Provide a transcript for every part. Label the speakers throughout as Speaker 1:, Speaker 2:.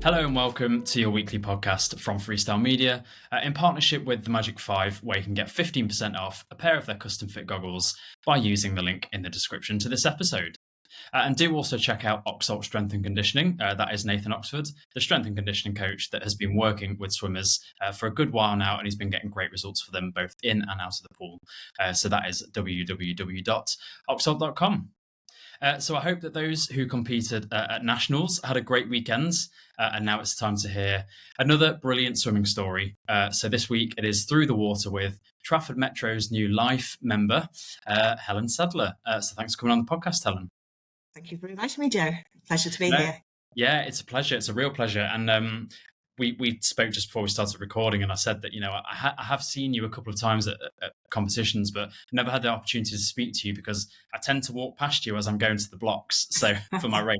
Speaker 1: Hello and welcome to your weekly podcast from Freestyle Media in partnership with the Magic 5, where you can get 15% off a pair of their custom fit goggles by using the link in the description to this episode. And do also check out Oxalt Strength and Conditioning. That is Nathan Oxford, the strength and conditioning coach that has been working with swimmers for a good while now, and he's been getting great results for them both in and out of the pool. So that is www.oxalt.com. So I hope that those who competed at Nationals had a great weekend, and now it's time to hear another brilliant swimming story. So this week it is Through the Water with Trafford Metro's new Life member, Helen Sadler. So thanks for coming on the podcast, Helen.
Speaker 2: Thank you for inviting me, Joe. Pleasure to be here.
Speaker 1: Yeah, it's a pleasure. It's a real pleasure. And we spoke just before we started recording, and I said that, I have seen you a couple of times at competitions, but never had the opportunity to speak to you because I tend to walk past you as I'm going to the blocks. So for my race,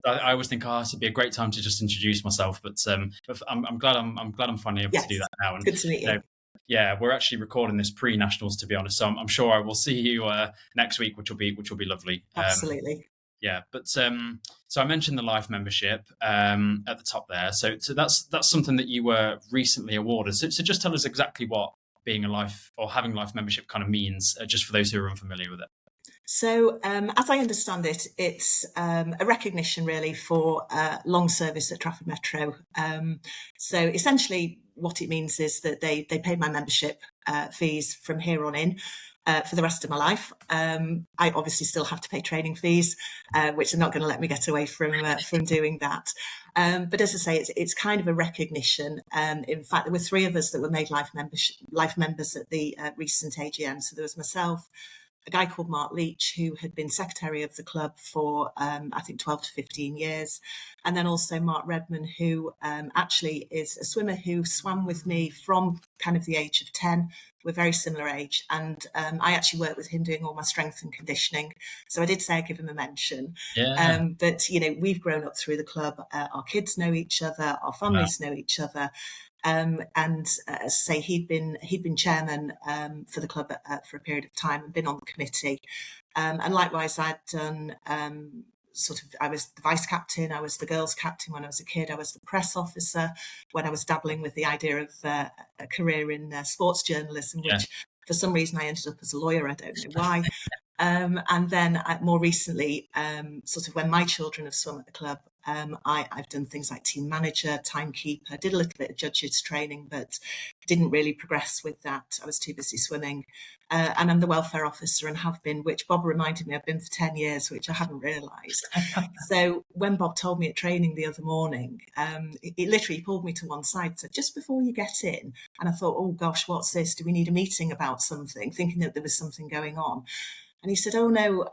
Speaker 1: I always think, this would be a great time to just introduce myself. But I'm glad I'm finally able to do that now. And
Speaker 2: good to meet you.
Speaker 1: Yeah, we're actually recording this pre-nationals, to be honest. So I'm sure I will see you next week, which will be lovely.
Speaker 2: Absolutely.
Speaker 1: Yeah, but so I mentioned the Life membership at the top there. So that's something that you were recently awarded. So just tell us exactly what being a Life or having Life membership kind of means, just for those who are unfamiliar with it.
Speaker 2: So as I understand it, it's a recognition really for long service at Trafford Metro. So essentially what it means is that they pay my membership fees from here on in. For the rest of my life. I obviously still have to pay training fees, which are not going to let me get away from doing that. But as I say, it's kind of a recognition. In fact, there were three of us that were made life members at the recent AGM. So there was myself, a guy called Mark Leach, who had been secretary of the club for, I think, 12 to 15 years. And then also Mark Redman, who actually is a swimmer who swam with me from kind of the age of 10. We're very similar age. And I actually worked with him doing all my strength and conditioning. So I did say I'd give him a mention.
Speaker 1: Yeah.
Speaker 2: But, we've grown up through the club. Our kids know each other. Our families know each other. And as I say, he'd been chairman for the club for a period of time and been on the committee. And likewise, I'd done I was the vice captain, I was the girls captain when I was a kid, I was the press officer when I was dabbling with the idea of a career in sports journalism, which for some reason I ended up as a lawyer, I don't know why. And then more recently, when my children have swum at the club, I've done things like team manager, timekeeper, did a little bit of judges training, but didn't really progress with that. I was too busy swimming. And I'm the welfare officer and have been, which Bob reminded me I've been for 10 years, which I hadn't realised. So when Bob told me at training the other morning, it literally pulled me to one side. So just before you get in, and I thought, oh gosh, what's this? Do we need a meeting about something? Thinking that there was something going on. And he said, oh no,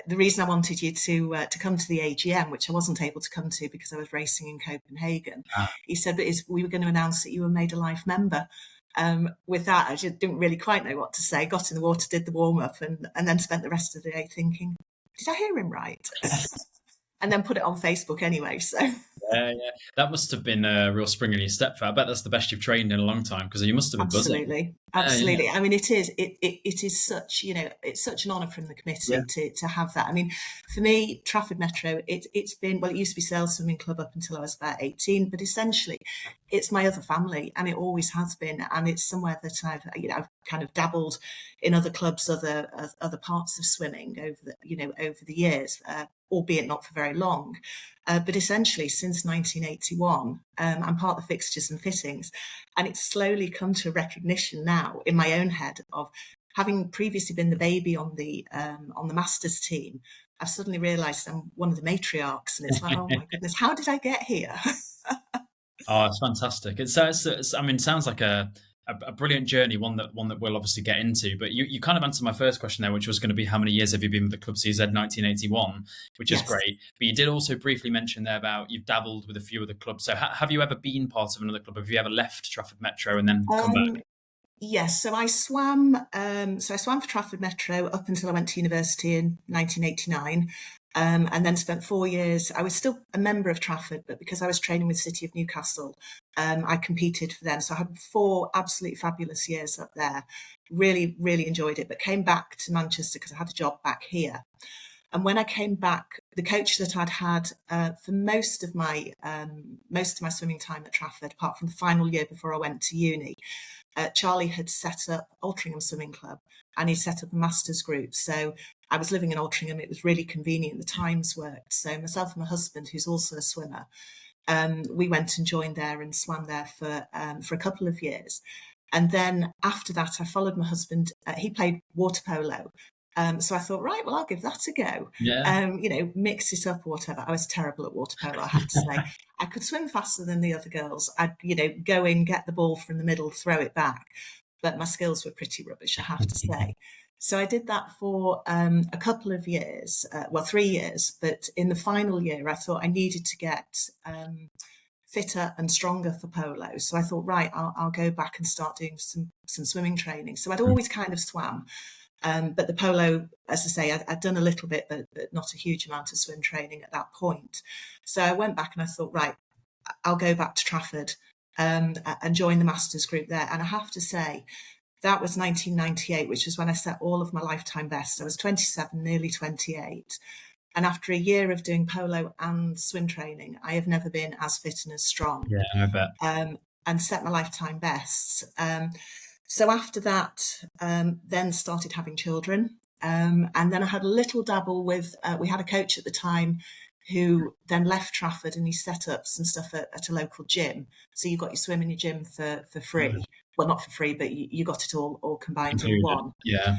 Speaker 2: the reason I wanted you to come to the AGM, which I wasn't able to come to because I was racing in Copenhagen, he said that we were going to announce that you were made a Life member. With that, I just didn't really quite know what to say, got in the water, did the warm-up, and then spent the rest of the day thinking, did I hear him right? And then put it on Facebook anyway. So
Speaker 1: yeah, that must have been a real spring in your step. I bet that's the best you've trained in a long time, because you must have been buzzing.
Speaker 2: Absolutely. I mean, it is such, it's such an honour from the committee to have that. I mean, for me, Trafford Metro, it's been, it used to be Sales Swimming Club up until I was about 18, but essentially it's my other family, and it always has been. And it's somewhere that I've kind of dabbled in other clubs, other parts of swimming over the years, albeit not for very long. But essentially, since 1981, I'm part of the fixtures and fittings, and it's slowly come to a recognition now in my own head of having previously been the baby on the Masters team. I've suddenly realised I'm one of the matriarchs, and it's like, oh my goodness, how did I get here?
Speaker 1: Oh, it's fantastic. It sounds like a brilliant journey, one that we'll obviously get into. But you kind of answered my first question there, which was going to be how many years have you been with the club? So you said 1981, which is great. But you did also briefly mention there about you've dabbled with a few of the clubs. So have you ever been part of another club? Have you ever left Trafford Metro and then come back?
Speaker 2: Yes, so I swam. So I swam for Trafford Metro up until I went to university in 1989. And then spent 4 years. I was still a member of Trafford, but because I was training with City of Newcastle, I competed for them. So I had 4 absolutely fabulous years up there. Really, really enjoyed it, but came back to Manchester because I had a job back here. And when I came back, the coach that I'd had for most of my swimming time at Trafford, apart from the final year before I went to uni, Charlie had set up Altrincham Swimming Club, and he set up a masters group. So I was living in Altrincham. It was really convenient. The times worked. So myself and my husband, who's also a swimmer, we went and joined there and swam there for a couple of years. And then after that, I followed my husband. He played water polo. So I thought, right, well, I'll give that a go.
Speaker 1: Yeah.
Speaker 2: Mix it up or whatever. I was terrible at water polo, I have to say. I could swim faster than the other girls. I'd, go in, get the ball from the middle, throw it back. But my skills were pretty rubbish, I have to say. So I did that for a couple of years, 3 years. But in the final year, I thought I needed to get fitter and stronger for polo. So I thought, right, I'll go back and start doing some swimming training. So I'd always kind of swam. But the polo, as I say, I'd done a little bit, but not a huge amount of swim training at that point. So I went back and I thought, right, I'll go back to Trafford and join the masters group there. And I have to say, that was 1998, which was when I set all of my lifetime bests. I was 27, nearly 28. And after a year of doing polo and swim training, I have never been as fit and as strong.
Speaker 1: Yeah, I bet.
Speaker 2: And set my lifetime bests. So after that, then started having children. And then I had a little dabble with, we had a coach at the time who then left Trafford, and he set up some stuff at a local gym. So you got your swim in your gym for free. Well, not for free, but you got it all combined in one.
Speaker 1: Yeah.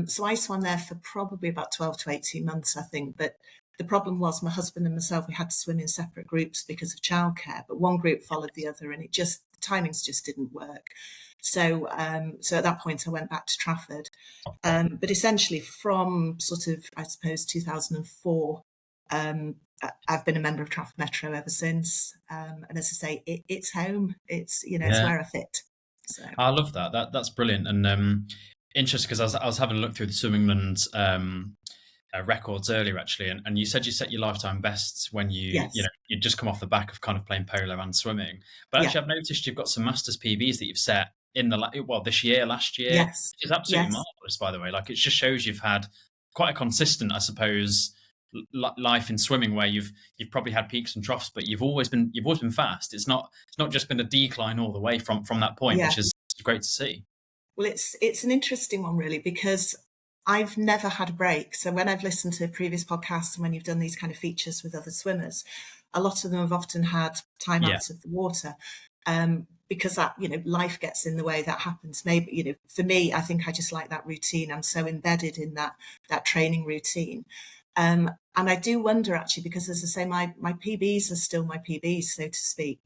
Speaker 2: So I swam there for probably about 12 to 18 months, I think. But the problem was my husband and myself, we had to swim in separate groups because of childcare. But one group followed the other, and the timings just didn't work. So at that point, I went back to Trafford. But essentially from sort of, I suppose, 2004, I've been a member of Trafford Metro ever since. And as I say, it's home. It's, it's where I fit. So
Speaker 1: I love that. That's brilliant. And interesting, because I was having a look through the Swim England records earlier, actually, and you said you set your lifetime bests when you you'd just come off the back of kind of playing polo and swimming. But actually, I've noticed you've got some masters PBs that you've set in last year,
Speaker 2: yes,
Speaker 1: which is absolutely marvelous, by the way. Like, it just shows you've had quite a consistent, I suppose, life in swimming, where you've probably had peaks and troughs, but you've always been fast. It's not just been a decline all the way from that point, which is great to see.
Speaker 2: Well, it's an interesting one, really, because I've never had a break. So when I've listened to previous podcasts and when you've done these kind of features with other swimmers, a lot of them have often had time out of the water. Because that, life gets in the way. That happens. Maybe, for me, I think I just like that routine. I'm so embedded in that training routine. And I do wonder, actually, because as I say, my PBs are still my PBs, so to speak.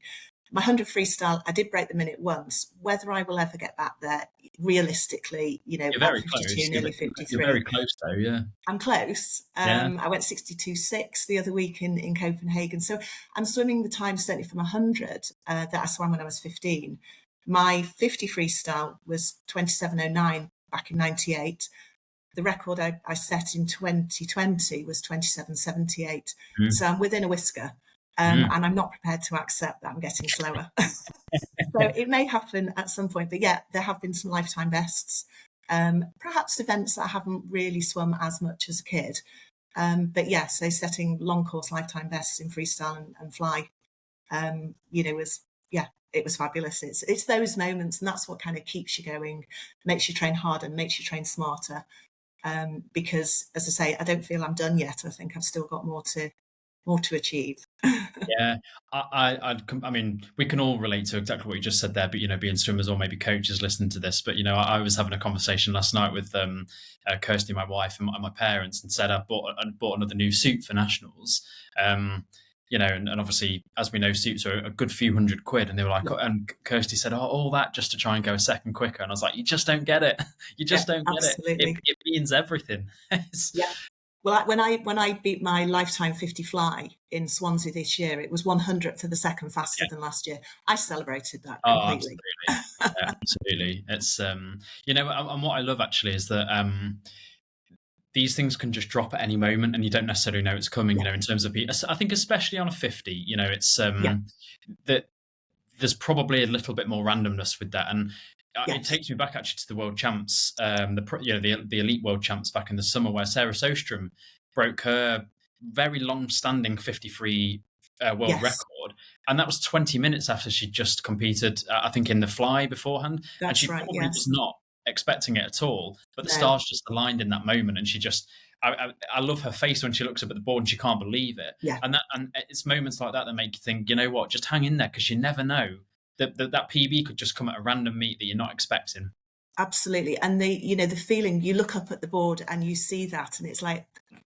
Speaker 2: My 100 freestyle, I did break the minute once. Whether I will ever get back there, realistically,
Speaker 1: you're very
Speaker 2: 52,
Speaker 1: close.
Speaker 2: nearly 53.
Speaker 1: You're very close, though. Yeah,
Speaker 2: I'm close. I went 62.6 the other week in Copenhagen. So I'm swimming the time certainly from 100 that I swam when I was 15. My 50 freestyle was 27.09 back in 98. The record I set in 2020 was 27.78. So I'm within a whisker. And I'm not prepared to accept that I'm getting slower. So it may happen at some point. But there have been some lifetime bests. Perhaps events that I haven't really swum as much as a kid. But so setting long course lifetime bests in freestyle and fly, it was fabulous. It's those moments, and that's what kind of keeps you going, makes you train harder, makes you train smarter. Because, as I say, I don't feel I'm done yet. I think I've still got more to achieve.
Speaker 1: Yeah, I mean, we can all relate to exactly what you just said there. But being swimmers or maybe coaches listening to this. But I was having a conversation last night with Kirsty, my wife, and my parents, and said I bought another new suit for nationals. And obviously, as we know, suits are a good few £100, and they were like, and Kirsty said, all that just to try and go a second quicker. And I was like, you just don't get it. You just don't get
Speaker 2: absolutely.
Speaker 1: it. It means everything.
Speaker 2: Well, when I beat my lifetime 50 fly in Swansea this year, it was 100th of the second faster than last year. I celebrated that completely.
Speaker 1: Absolutely. It's and what I love actually is that these things can just drop at any moment, and you don't necessarily know it's coming. In terms of, I think especially on a 50, it's that there's probably a little bit more randomness with that, and it takes me back actually to the world champs, the elite world champs back in the summer, where Sarah Sostrom broke her very long-standing 53 world
Speaker 2: Yes,
Speaker 1: record, and that was 20 minutes after she'd just competed, I think, in the fly beforehand, and
Speaker 2: that's
Speaker 1: she
Speaker 2: right.
Speaker 1: probably was
Speaker 2: Yes.
Speaker 1: not expecting it at all. But the
Speaker 2: No.
Speaker 1: stars just aligned in that moment, and she just. I love her face when she looks up at the board and she can't believe it.
Speaker 2: Yeah.
Speaker 1: And it's moments like that that make you think, you know what, just hang in there, because you never know that PB could just come at a random meet that you're not expecting.
Speaker 2: Absolutely. And the feeling, you look up at the board and you see that, and it's like,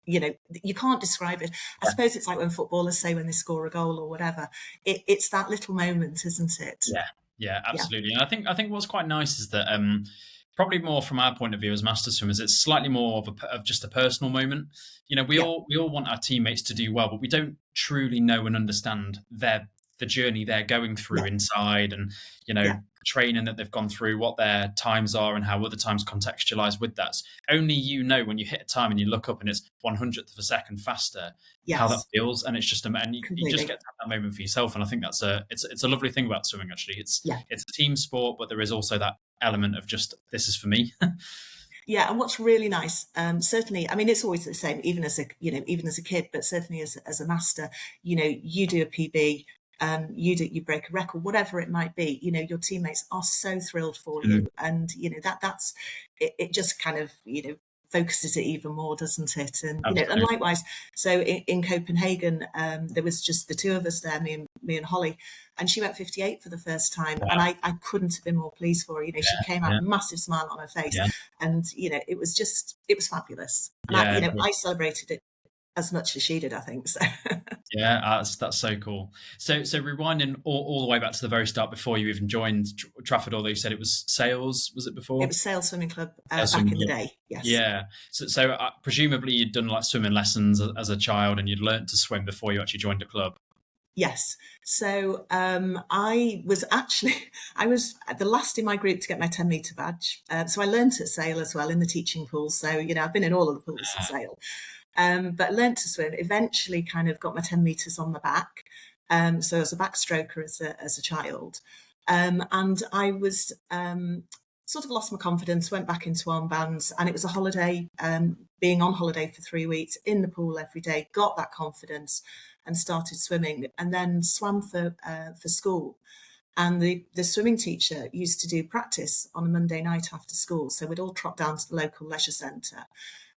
Speaker 2: you can't describe it. I
Speaker 1: Yeah,
Speaker 2: suppose it's like when footballers say when they score a goal or whatever. It's that little moment, isn't it?
Speaker 1: yeah, yeah,
Speaker 2: Yeah.
Speaker 1: absolutely. And I think what's quite nice is that probably more from our point of view as master swimmers, it's slightly more of just a personal moment. You know, we
Speaker 2: Yeah.
Speaker 1: all we all want our teammates to do well, but we don't truly know and understand the journey they're going through
Speaker 2: No.
Speaker 1: inside, and
Speaker 2: Yeah.
Speaker 1: training that they've gone through, what their times are, and how other times contextualize with that. Only you know, when you hit a time and you look up and it's 100th of a second faster, how that
Speaker 2: Yes.
Speaker 1: feels. And it's just and you just
Speaker 2: Completely.
Speaker 1: get to have that moment for yourself. And I think that's it's a lovely thing about swimming. Actually,
Speaker 2: Yeah.
Speaker 1: it's a team sport, but there is also that element of just, this is for me.
Speaker 2: Yeah, and what's really nice, certainly, I mean, it's always the same, even as a kid, but certainly as a master, you do a PB, you break a record, whatever it might be. Your teammates are so thrilled for
Speaker 1: Mm,
Speaker 2: you, and that's it. It just kind of focuses it even more, doesn't it? And
Speaker 1: absolutely.
Speaker 2: likewise, so in Copenhagen, there was just the two of us there, me and Holly, and she went 58 for the first time, and
Speaker 1: Wow.
Speaker 2: I couldn't have been more pleased for her. She came out
Speaker 1: Yeah.
Speaker 2: massive smile on her face,
Speaker 1: Yeah.
Speaker 2: and it was fabulous, and I,
Speaker 1: Yeah.
Speaker 2: I celebrated it as much as she did, I think. So
Speaker 1: Yeah, that's so cool. So rewinding all the way back to the very start, before you even joined Trafford, although you said it was Sales, was it
Speaker 2: it
Speaker 1: before?
Speaker 2: was Sale Swimming Club
Speaker 1: Sales
Speaker 2: back
Speaker 1: Swimming
Speaker 2: in the
Speaker 1: Club.
Speaker 2: day. Yes.
Speaker 1: Yeah. So presumably you'd done like swimming lessons as a child, and you'd learnt to swim before you actually joined a club.
Speaker 2: Yes. So I was actually I was the last in my group to get my 10-meter badge. So I learnt at Sale as well in the teaching pool. So I've been in all of the pools at Sale, but learnt to swim. Eventually, kind of got my 10 meters on the back. So I was a backstroker as a child, and I was sort of lost my confidence. Went back into armbands, and it was a holiday. Being on holiday for 3 weeks in the pool every day, got that confidence, and started swimming, and then swam for school. And the swimming teacher used to do practice on a Monday night after school. So we'd all trot down to the local leisure centre,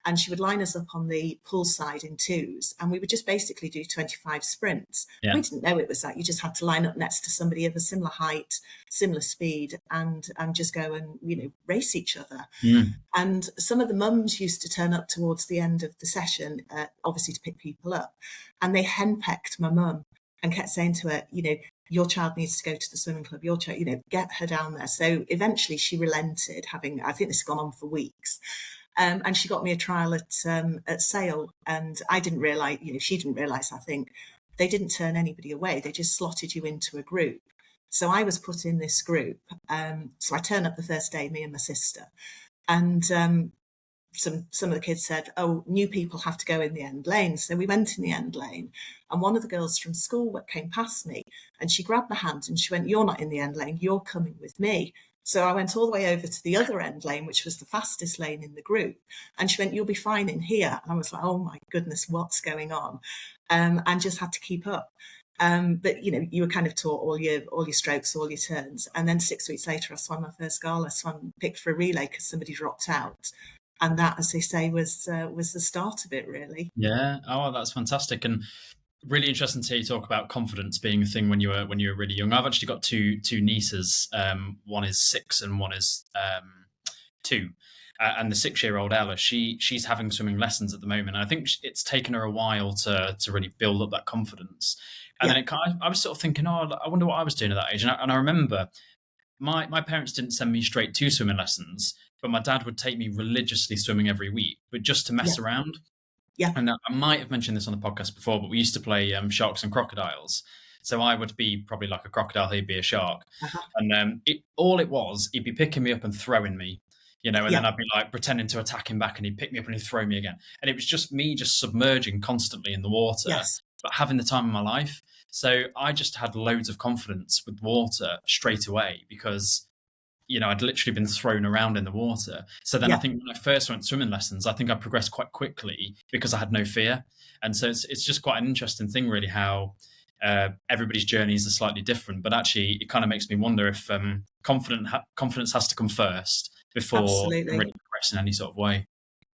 Speaker 2: and she would line us up on the pool side in twos, and we would just basically do 25 sprints.
Speaker 1: Yeah.
Speaker 2: We didn't know it was that. You just had to line up next to somebody of a similar height, similar speed, and just go and race each other.
Speaker 1: Mm.
Speaker 2: And some of the mums used to turn up towards the end of the session, obviously to pick people up, and they henpecked my mum and kept saying to her, your child needs to go to the swimming club. Your child, get her down there. So eventually she relented, I think this has gone on for weeks. And she got me a trial at Sale, and I didn't realise, she didn't realise, I think, they didn't turn anybody away. They just slotted you into a group. So I was put in this group. So I turned up the first day, me and my sister, and some of the kids said, "Oh, new people have to go in the end lane." So we went in the end lane, and one of the girls from school came past me, and she grabbed my hand and she went, "You're not in the end lane. You're coming with me." So I went all the way over to the other end lane, which was the fastest lane in the group, and she went, "You'll be fine in here." And I was like, "Oh my goodness, what's going on?" And just had to keep up. But you were kind of taught all your strokes, all your turns, and then 6 weeks later, I swam my first gala. Picked for a relay because somebody dropped out, and that, as they say, was the start of it, really.
Speaker 1: Yeah. Oh, that's fantastic. And really interesting to hear you talk about confidence being a thing when you were really young. I've actually got two nieces. One is 6 and one is 2. And the 6-year-old Ella, she's having swimming lessons at the moment. And I think it's taken her a while to really build up that confidence. And
Speaker 2: Yeah,
Speaker 1: then I was sort of thinking, oh, I wonder what I was doing at that age. And I remember my parents didn't send me straight to swimming lessons, but my dad would take me religiously swimming every week, but just to
Speaker 2: yeah,
Speaker 1: mess around.
Speaker 2: yeah,
Speaker 1: And I might have mentioned this on the podcast before, but we used to play sharks and crocodiles. So I would be probably like a crocodile, he'd be a shark.
Speaker 2: uh-huh,
Speaker 1: And all it was, he'd be picking me up and throwing me, and then
Speaker 2: yeah,
Speaker 1: I'd be like pretending to attack him back, and he'd pick me up and he'd throw me again. And it was just me just submerging constantly in the water,
Speaker 2: yes,
Speaker 1: but having the time of my life. So I just had loads of confidence with water straight away, because I'd literally been thrown around in the water. So then I
Speaker 2: Yeah,
Speaker 1: think when I first went swimming lessons, I think I progressed quite quickly because I had no fear. And so it's just quite an interesting thing, really, how everybody's journeys are slightly different. But actually, it kind of makes me wonder if confidence has to come first before you can
Speaker 2: absolutely.
Speaker 1: really progress in any sort of way.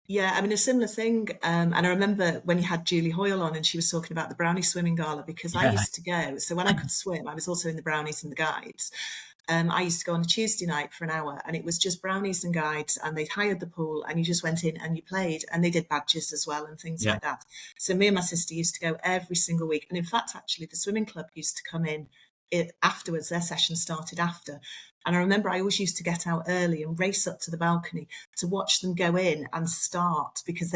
Speaker 2: Yeah, I mean, a similar thing. And I remember when you had Julie Hoyle on and she was talking about the Brownie Swimming Gala, because I
Speaker 1: Yeah,
Speaker 2: used to go. So when I could swim, I was also in the Brownies and the Guides. I used to go on a Tuesday night for an hour, and it was just Brownies and Guides, and they hired the pool, and you just went in and you played, and they did badges as well and things
Speaker 1: yeah,
Speaker 2: like that. So me and my sister used to go every single week, and in fact, actually, the swimming club used to come in afterwards. Their session started after, and I remember I always used to get out early and race up to the balcony to watch them go in and start, because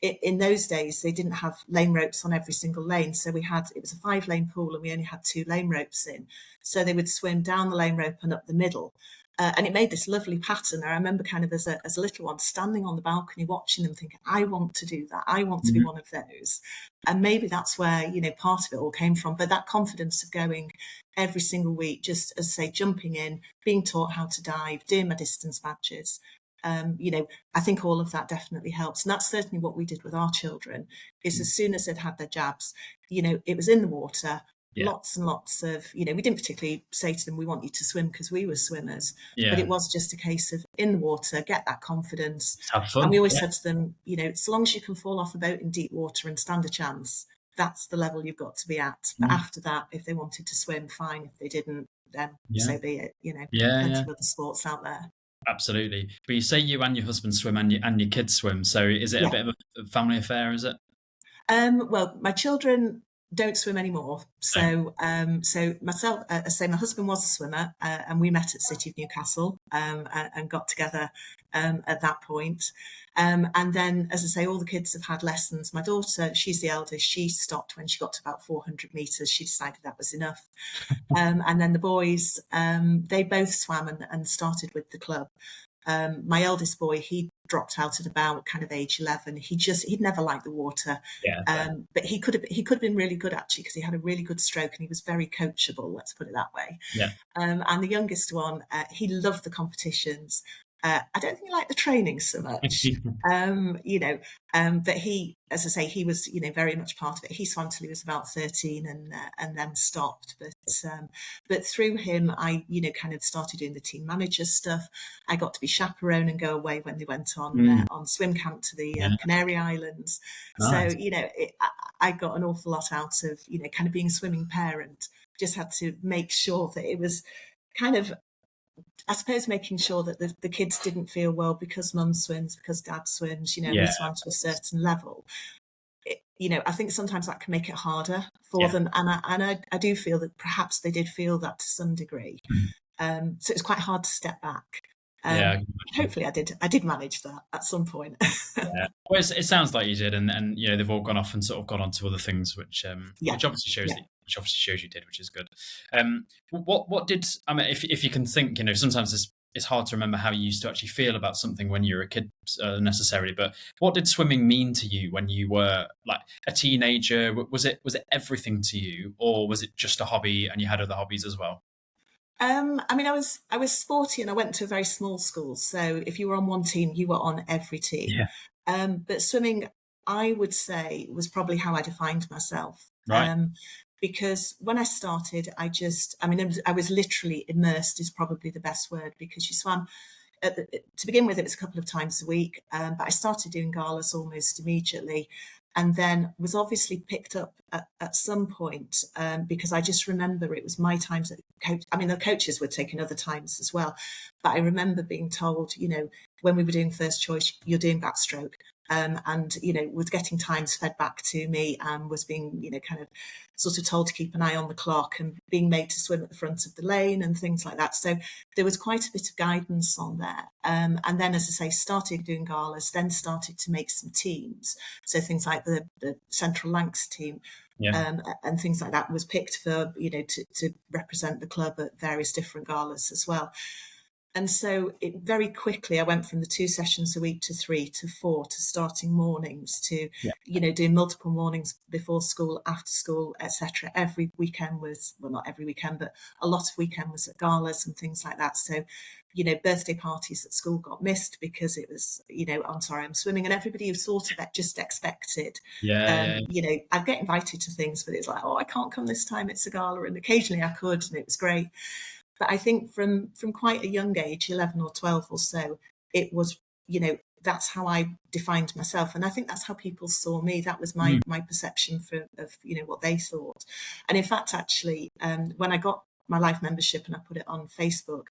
Speaker 2: in those days they didn't have lane ropes on every single lane, so it was a 5-lane pool and we only had 2 lane ropes in, so they would swim down the lane rope and up the middle. And it made this lovely pattern. I remember kind of as a little one standing on the balcony watching them, thinking, I want to do that. I want to be
Speaker 1: mhm,
Speaker 2: one of those. And maybe that's where, part of it all came from. But that confidence of going every single week, just as say, jumping in, being taught how to dive, doing my distance badges. I think all of that definitely helps. And that's certainly what we did with our children, is as soon as they'd had their jabs, it was in the water,
Speaker 1: yeah,
Speaker 2: lots and lots of, we didn't particularly say to them, we want you to swim because we were swimmers, but
Speaker 1: yeah.
Speaker 2: it was just a case of in the water, get that confidence.
Speaker 1: Just have
Speaker 2: And we
Speaker 1: fun.
Speaker 2: always
Speaker 1: Yeah,
Speaker 2: said to them, as long as you can fall off a boat in deep water and stand a chance, that's the level you've got to be at. But
Speaker 1: mm,
Speaker 2: after that, if they wanted to swim, fine. If they didn't, then
Speaker 1: yeah,
Speaker 2: so be it.
Speaker 1: yeah,
Speaker 2: Plenty
Speaker 1: yeah.
Speaker 2: of other sports out there.
Speaker 1: Absolutely. But you say you and your husband swim and your kids swim. So is it a
Speaker 2: Yeah.
Speaker 1: bit of a family affair? Is it?
Speaker 2: Well, my children don't swim anymore.
Speaker 1: No.
Speaker 2: So myself, say my husband was a swimmer, and we met at City of Newcastle, and got together at that point. And then, as I say, all the kids have had lessons. My daughter, she's the eldest. She stopped when she got to about 400 meters. She decided that was enough. And then the boys, they both swam and started with the club. My eldest boy, he dropped out at about kind of age 11. He'd never liked the water,
Speaker 1: Yeah, fair.
Speaker 2: but he could have been really good, actually, because he had a really good stroke and he was very coachable. Let's put it that way.
Speaker 1: Yeah.
Speaker 2: And the youngest one, he loved the competitions. I don't think he liked the training so much, um, you know, but he, as I say, he was, very much part of it. He swam till he was about 13 and then stopped. But through him, I, kind of started doing the team manager stuff. I got to be chaperone and go away when they went
Speaker 1: Mm,
Speaker 2: on swim camp to the
Speaker 1: yeah.
Speaker 2: Canary Islands. So,
Speaker 1: Nice.
Speaker 2: I got an awful lot out of, kind of being a swimming parent. Just had to make sure that it was kind of, I suppose, making sure that the kids didn't feel, well, because mum swims, because dad swims, we
Speaker 1: Yeah.
Speaker 2: swam to a certain level. I think sometimes that can make it harder for
Speaker 1: Yeah.
Speaker 2: them. And I do feel that perhaps they did feel that to some degree.
Speaker 1: Mm.
Speaker 2: So it's quite hard to step back.
Speaker 1: Yeah, I
Speaker 2: Um,
Speaker 1: can imagine.
Speaker 2: Hopefully I did manage that at some point.
Speaker 1: Yeah. Well, it sounds like you did, and they've all gone off and sort of gone on to other things,
Speaker 2: Yeah,
Speaker 1: which obviously shows
Speaker 2: yeah.
Speaker 1: that you did, which is good. What did I mean? If you can think, sometimes it's hard to remember how you used to actually feel about something when you were a kid, necessarily. But what did swimming mean to you when you were like a teenager? Was it everything to you, or was it just a hobby and you had other hobbies as well?
Speaker 2: I mean, I was sporty and I went to a very small school. So if you were on one team, you were on every team.
Speaker 1: Yeah.
Speaker 2: But swimming, I would say, was probably how I defined myself.
Speaker 1: Right.
Speaker 2: Because when I started, I mean, I was literally immersed is probably the best word, because you swam to begin with, it was a couple of times a week, but I started doing galas almost immediately, and then was obviously picked up at some point, because I just remember it was my times at coach. I mean, the coaches were taking other times as well, but I remember being told, when we were doing first choice, you're doing backstroke. And was getting times fed back to me, and was being kind of sort of told to keep an eye on the clock, and being made to swim at the front of the lane and things like that. So there was quite a bit of guidance on there. And then, as I say, started doing galas, then started to make some teams. So things like the Central Lancs team,
Speaker 1: Yeah.
Speaker 2: and things like that was picked for, to represent the club at various different galas as well. And so it very quickly, I went from the 2 sessions a week to 3 to 4, to starting mornings, to,
Speaker 1: Yeah.
Speaker 2: doing multiple mornings before school, after school, etc. Every weekend was, well, not every weekend, but a lot of weekend was at galas and things like that. So birthday parties at school got missed because it was, I'm sorry, I'm swimming, and everybody sort of just expected.
Speaker 1: Yeah.
Speaker 2: I'd get invited to things, but it's like, oh, I can't come this time, it's a gala, and occasionally I could, and it was great. But I think from quite a young age, 11 or 12 or so, it was, that's how I defined myself. And I think that's how people saw me. That was my perception of what they thought. And in fact, actually, when I got my life membership and I put it on Facebook,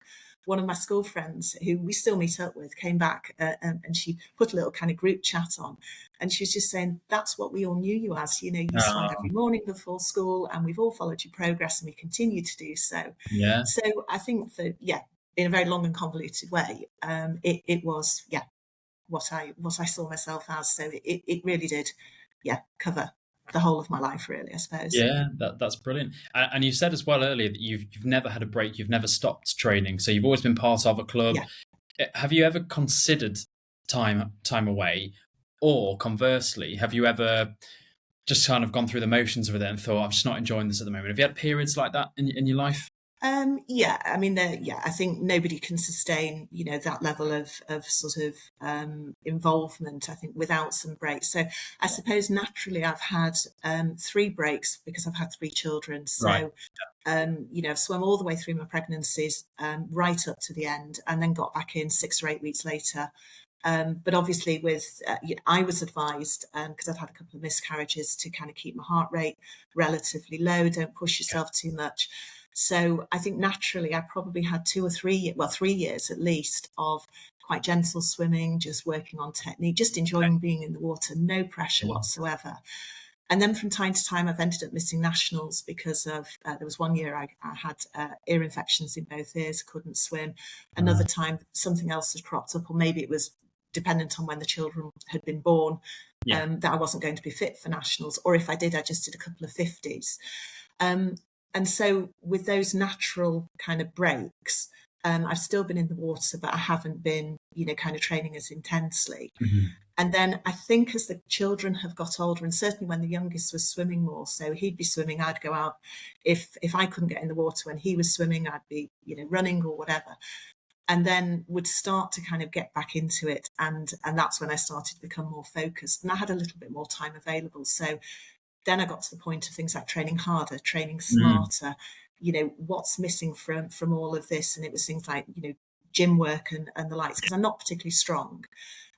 Speaker 2: one of my school friends, who we still meet up with, came back and she put a little kind of group chat on. And she was just saying, that's what we all knew you as. You swam every morning before school, and we've all followed your progress, and we continue to do so.
Speaker 1: Yeah.
Speaker 2: So I think that, in a very long and convoluted way, it was, what I saw myself as. So it really did, cover the whole of my life, really, I suppose.
Speaker 1: Yeah, that's brilliant. And you said as well earlier that you've never had a break, you've never stopped training, so you've always been part of a club.
Speaker 2: Yeah.
Speaker 1: Have you ever considered time away, or conversely, have you ever just kind of gone through the motions with it and thought, I'm just not enjoying this at the moment? Have you had periods like that in your life?
Speaker 2: I mean, I think nobody can sustain, that level of sort of involvement, I think, without some breaks. So I suppose naturally I've had 3 breaks because I've had 3 children. So,
Speaker 1: Right.
Speaker 2: I've swum all the way through my pregnancies, right up to the end, and then got back in 6 or 8 weeks later. But obviously I was advised, because I've had a couple of miscarriages, to kind of keep my heart rate relatively low, don't push yourself too much. So I think naturally I probably had 2 or 3, 3 years at least of quite gentle swimming, just working on technique, just enjoying being in the water, no pressure whatsoever. And then from time to time, I've ended up missing nationals because of, there was one year I had ear infections in both ears, couldn't swim. Another time, something else had cropped up, or maybe it was dependent on when the children had been born, that I wasn't going to be fit for nationals. Or if I did, I just did a couple of 50s. And so with those natural kind of breaks, I've still been in the water, but I haven't been, kind of training as intensely.
Speaker 1: Mm-hmm.
Speaker 2: And then I think as the children have got older, and certainly when the youngest was swimming more, so he'd be swimming, I'd go out. If I couldn't get in the water when he was swimming, I'd be, running or whatever. And then would start to kind of get back into it. And that's when I started to become more focused. And I had a little bit more time available. So then I got to the point of things like training harder, training smarter, what's missing from all of this. And it was things like, gym work and the likes, because I'm not particularly strong.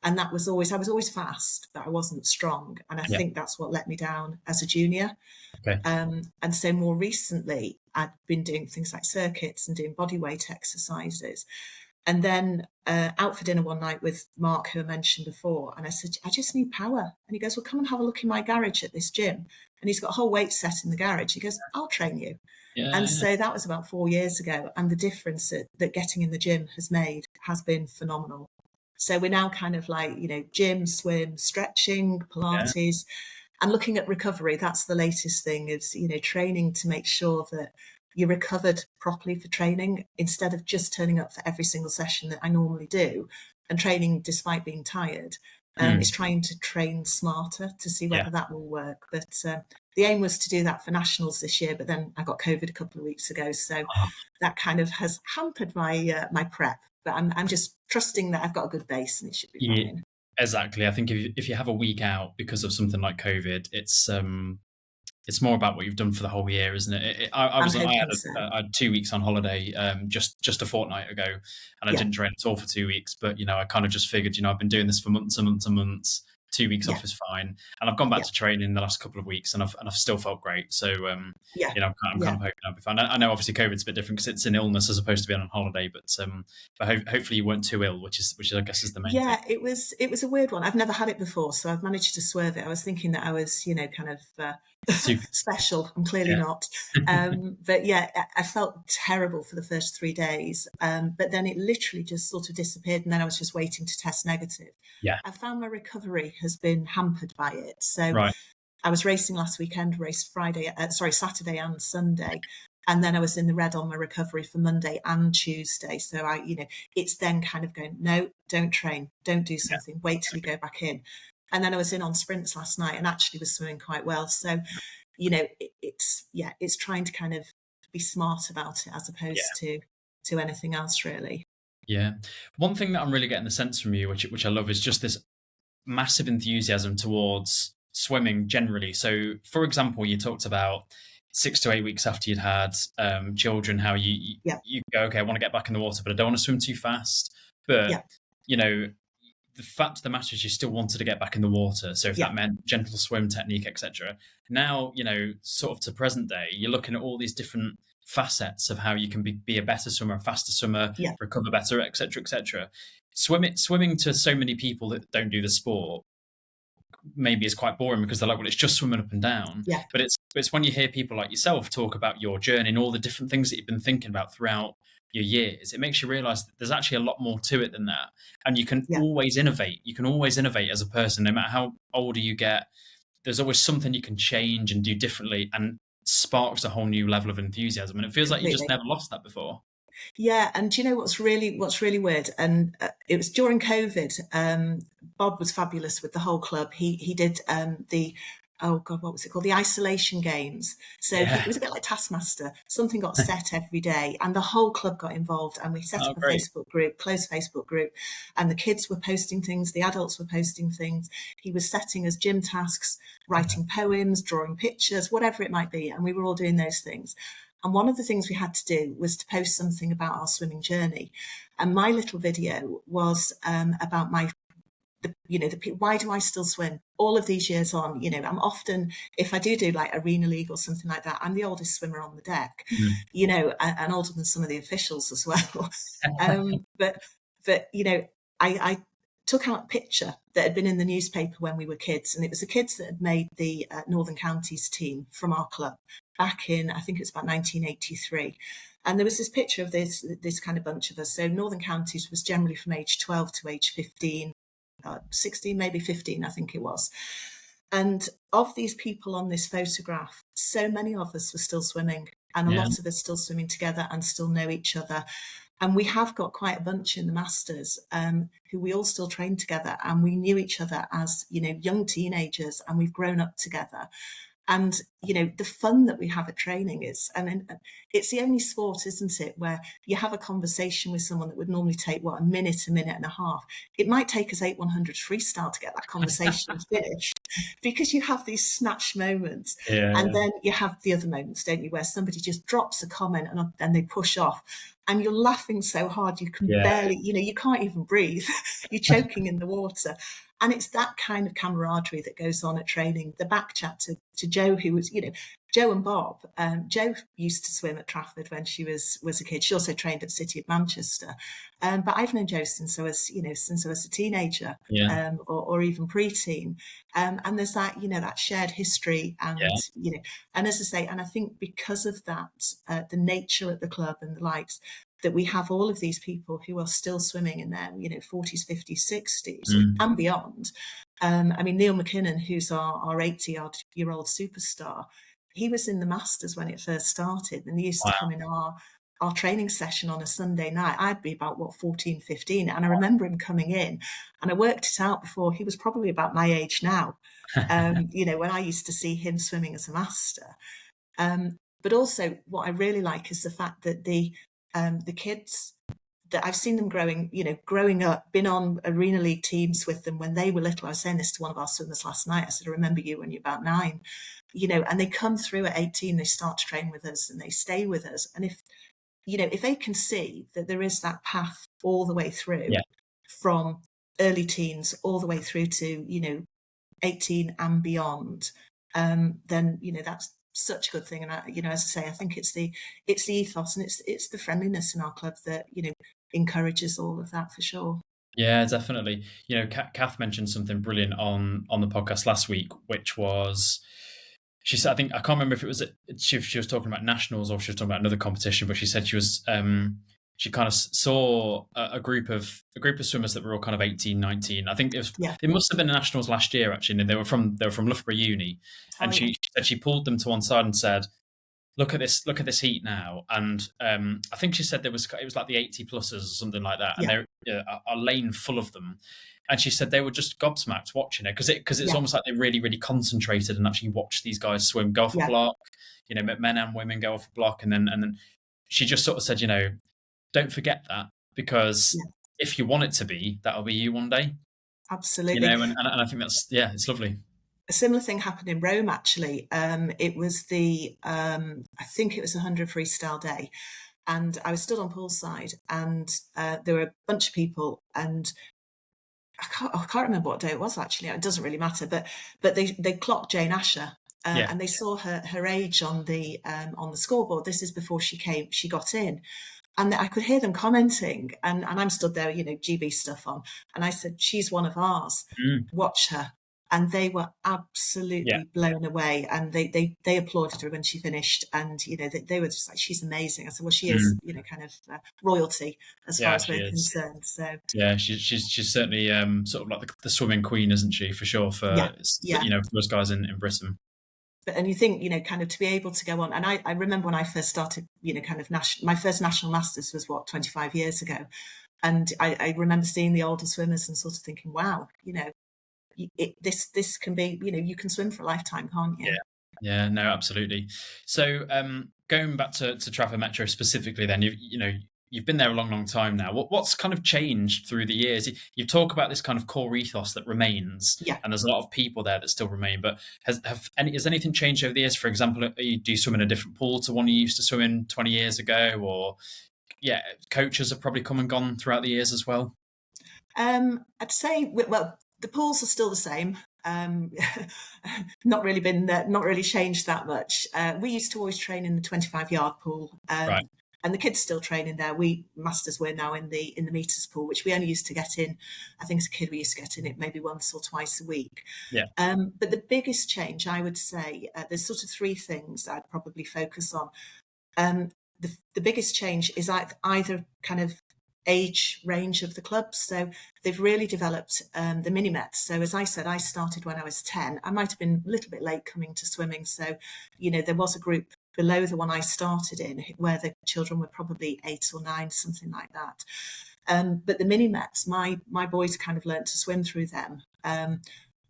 Speaker 2: And I was always fast, but I wasn't strong. And I think that's what let me down as a junior.
Speaker 1: Okay.
Speaker 2: And so more recently, I'd been doing things like circuits and doing body weight exercises. And then out for dinner one night with Mark, who I mentioned before. And I said, I just need power. And he goes, well, come and have a look in my garage at this gym. And he's got a whole weight set in the garage. He goes, I'll train you. And so that was about 4 years ago. And the difference that getting in the gym has made has been phenomenal. So we're now kind of like, gym, swim, stretching, Pilates, and looking at recovery. That's the latest thing is, training to make sure that you're recovered properly for training, instead of just turning up for every single session that I normally do and training despite being tired. Is trying to train smarter to see whether that will work. But the aim was to do that for nationals this year, but then I got COVID a couple of weeks ago, so that kind of has hampered my my prep. But I'm just trusting that I've got a good base and it should be fine.
Speaker 1: Exactly. I think if you have a week out because of something like COVID, it's more about what you've done for the whole year, isn't it? I had 2 weeks on holiday just a fortnight ago, and I didn't train at all for 2 weeks. But I kind of just figured, I've been doing this for months and months and months. 2 weeks off is fine, and I've gone back to training in the last couple of weeks, and I've still felt great. So I'm kind of hoping I'll be fine. I know obviously COVID's a bit different because it's an illness as opposed to being on holiday, but hopefully you weren't too ill, which I guess is the main thing.
Speaker 2: Yeah, it was a weird one. I've never had it before, so I've managed to swerve it. I was thinking that I was, kind of special. I'm clearly not. But I felt terrible for the first 3 days. But then it literally just sort of disappeared, and then I was just waiting to test negative.
Speaker 1: Yeah.
Speaker 2: I found my recovery has been hampered by it. So
Speaker 1: Right.
Speaker 2: I was racing last weekend, raced Saturday and Sunday. And then I was in the red on my recovery for Monday and Tuesday. So it's then kind of going, no, don't train, don't do something, wait till you go back in. And then I was in on sprints last night and actually was swimming quite well. So, it's trying to kind of be smart about it as opposed to anything else, really.
Speaker 1: Yeah. One thing that I'm really getting the sense from you, which I love, is just this massive enthusiasm towards swimming generally. So, for example, you talked about 6 to 8 weeks after you'd had children, how
Speaker 2: Yeah,
Speaker 1: you go, okay, I want to get back in the water, but I don't want to swim too fast. But
Speaker 2: yeah,
Speaker 1: you know, the fact of the matter is, you still wanted to get back in the water. So if
Speaker 2: yeah,
Speaker 1: that meant gentle swim technique, etc. Now, sort of to present day, you're looking at all these different facets of how you can be a better swimmer, a faster swimmer,
Speaker 2: yeah,
Speaker 1: recover better, etc., etc. Swimming to so many people that don't do the sport maybe is quite boring, because they're like, well, it's just swimming up and down.
Speaker 2: yeah,
Speaker 1: But it's when you hear people like yourself talk about your journey and all the different things that you've been thinking about throughout your years, it makes you realize that there's actually a lot more to it than that. And you can
Speaker 2: yeah.
Speaker 1: always innovate. You can always innovate as a person, no matter how older you get. There's always something you can change and do differently, and sparks a whole new level of enthusiasm. And it feels like you just
Speaker 2: Completely.
Speaker 1: never lost that before.
Speaker 2: Yeah, and do you know what's really weird? And it was during COVID. Bob was fabulous with the whole club. He did the, oh God, what was it called? The isolation games. So it
Speaker 1: Yeah.
Speaker 2: was a bit like Taskmaster. Something got set every day, and the whole club got involved. And we set
Speaker 1: Oh,
Speaker 2: up a
Speaker 1: great.
Speaker 2: Facebook group, closed Facebook group, and the kids were posting things, the adults were posting things. He was setting us gym tasks, writing poems, drawing pictures, whatever it might be, and we were all doing those things. And one of the things we had to do was to post something about our swimming journey. And my little video was about why do I still swim all of these years on? I'm often, if I do like Arena League or something like that, I'm the oldest swimmer on the deck,
Speaker 1: Mhm.
Speaker 2: and older than some of the officials as well. But I took out a picture that had been in the newspaper when we were kids, and it was the kids that had made the Northern Counties team from our club back in, I think it was about 1983. And there was this picture of this kind of bunch of us. So Northern Counties was generally from age 12 to age 15, 16, maybe 15, I think it was. And of these people on this photograph, so many of us were still swimming, and a
Speaker 1: Yeah.
Speaker 2: lot of us still swimming together and still know each other. And we have got quite a bunch in the Masters who we all still train together, and we knew each other as, young teenagers, and we've grown up together. And, the fun that we have at training is, I mean, it's the only sport, isn't it, where you have a conversation with someone that would normally take, what, a minute and a half. It might take us 8-100 freestyle to get that conversation finished, because you have these snatch moments. And
Speaker 1: Yeah.
Speaker 2: then you have the other moments, don't you, where somebody just drops a comment and then they push off. And you're laughing so hard you can
Speaker 1: Yeah.
Speaker 2: barely, you can't even breathe. You're choking in the water. And it's that kind of camaraderie that goes on at training. The back chat to Joe, who was, Joe and Bob. Joe used to swim at Trafford when she was a kid. She also trained at City of Manchester. But I've known Joe since I was a teenager,
Speaker 1: Yeah.
Speaker 2: or even preteen. And there's that, that shared history,
Speaker 1: Yeah.
Speaker 2: and as I say, and I think because of that, the nature at the club and the likes, that we have all of these people who are still swimming in their, 40s, 50s, 60s
Speaker 1: Mm.
Speaker 2: and beyond. I mean, Neil McKinnon, who's our 80-odd-year-old superstar, he was in the Masters when it first started, and he used to
Speaker 1: Wow.
Speaker 2: come in our training session on a Sunday night. I'd be about, 14, 15. And I remember him coming in, and I worked it out before, he was probably about my age now, when I used to see him swimming as a master. But also what I really like is the fact that the kids that I've seen them growing up, been on Arena League teams with them when they were little. I was saying this to one of our swimmers last night. I said, I remember you when you're about 9, and they come through at 18, they start to train with us and they stay with us. And if they can see that there is that path all the way through,
Speaker 1: Yeah.
Speaker 2: from early teens all the way through to, 18 and beyond, then, that's such a good thing. And as I say, I think it's the ethos, and it's the friendliness in our club that, encourages all of that, for sure.
Speaker 1: Yeah, definitely. Kath mentioned something brilliant on the podcast last week, which was, she said, I think, I can't remember if it was she was talking about nationals or if she was talking about another competition, but she said she kind of saw a group of swimmers that were all kind of 18, 19. I think
Speaker 2: Yeah.
Speaker 1: it must have been the nationals last year, actually, and they were from Loughborough Uni,
Speaker 2: Oh,
Speaker 1: and
Speaker 2: yeah.
Speaker 1: she said she pulled them to one side and said, look at this heat now. And I think she said it was like the 80 pluses or something like that, and
Speaker 2: Yeah.
Speaker 1: they're a lane full of them. And she said they were just gobsmacked watching it, because it's
Speaker 2: Yeah.
Speaker 1: almost like they really, really concentrated and actually watched these guys swim, go off a
Speaker 2: Yeah.
Speaker 1: block, men and women go off a block, and then she just sort of said, don't forget that. because
Speaker 2: Yeah,
Speaker 1: if you want it to be, that'll be you one day,
Speaker 2: absolutely.
Speaker 1: and I think that's, yeah, it's lovely.
Speaker 2: A similar thing happened in Rome, actually. It was I think it was 100 freestyle day. And I was stood on poolside, and there were a bunch of people, and I can't remember what day it was, actually. It doesn't really matter, but they clocked Jane Asher,
Speaker 1: Yeah.
Speaker 2: and they saw her age on the scoreboard. This is before she got in, and I could hear them commenting, and I'm stood there, GB stuff on, and I said, "She's one of ours.
Speaker 1: Mm.
Speaker 2: Watch her." And they were
Speaker 1: Yeah.
Speaker 2: absolutely blown away, and they applauded her when she finished, and they were just like, "She's amazing." I said, "Well, she is,
Speaker 1: Mm.
Speaker 2: kind of royalty as far
Speaker 1: Yeah,
Speaker 2: as
Speaker 1: she
Speaker 2: we're
Speaker 1: is.
Speaker 2: concerned." So
Speaker 1: Yeah, she's certainly sort of like the swimming queen, isn't she? For sure,
Speaker 2: yeah,
Speaker 1: for
Speaker 2: yeah.
Speaker 1: for us guys in Britain.
Speaker 2: But and you think, kind of to be able to go on, and I remember when I first started, kind of my first national masters was 25 years ago, and I remember seeing the older swimmers and sort of thinking, wow, this can be, you can swim for a lifetime, can't
Speaker 1: Yeah.
Speaker 2: you?
Speaker 1: Yeah, no, absolutely. So, going back to Trafford Metro specifically, then you've been there a long, long time now. What's kind of changed through the years? You talk about this kind of core ethos that remains,
Speaker 2: Yeah.
Speaker 1: and there's a lot of people there that still remain. But has anything changed over the years? For example, do you swim in a different pool to one you used to swim in 20 years ago? Or yeah, coaches have probably come and gone throughout the years as well.
Speaker 2: I'd say, well, the pools are still the same. Not really changed that much. We used to always train in the 25-yard pool,
Speaker 1: Right.
Speaker 2: and the kids still train in there. We masters were now in the meters pool, which we only used to get in. I think as a kid we used to get in it maybe once or twice a week.
Speaker 1: Yeah.
Speaker 2: But the biggest change, I would say, there's sort of three things I'd probably focus on. Um, the biggest change is either kind of age range of the clubs. So they've really developed the mini mets. So as I said, I started when I was 10. I might have been a little bit late coming to swimming. So, there was a group below the one I started in where the children were probably 8 or 9, something like that. But the mini mets, my boys kind of learnt to swim through them.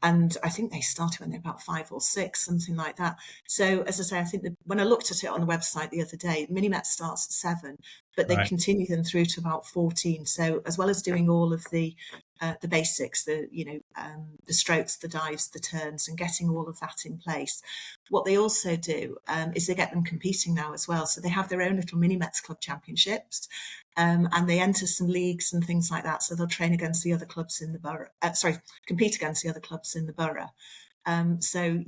Speaker 2: And I think they started when they're about 5 or 6, something like that. So, as I say, I think that when I looked at it on the website the other day, Minimet starts at 7, but they
Speaker 1: Right.
Speaker 2: continue them through to about 14. So, as well as doing all of the basics, the strokes, the dives, the turns, and getting all of that in place, what they also do is they get them competing now as well. So they have their own little Minimets Club Championships, and they enter some leagues and things like that. So they'll train against the other clubs in the borough. Compete against the other clubs in the borough. So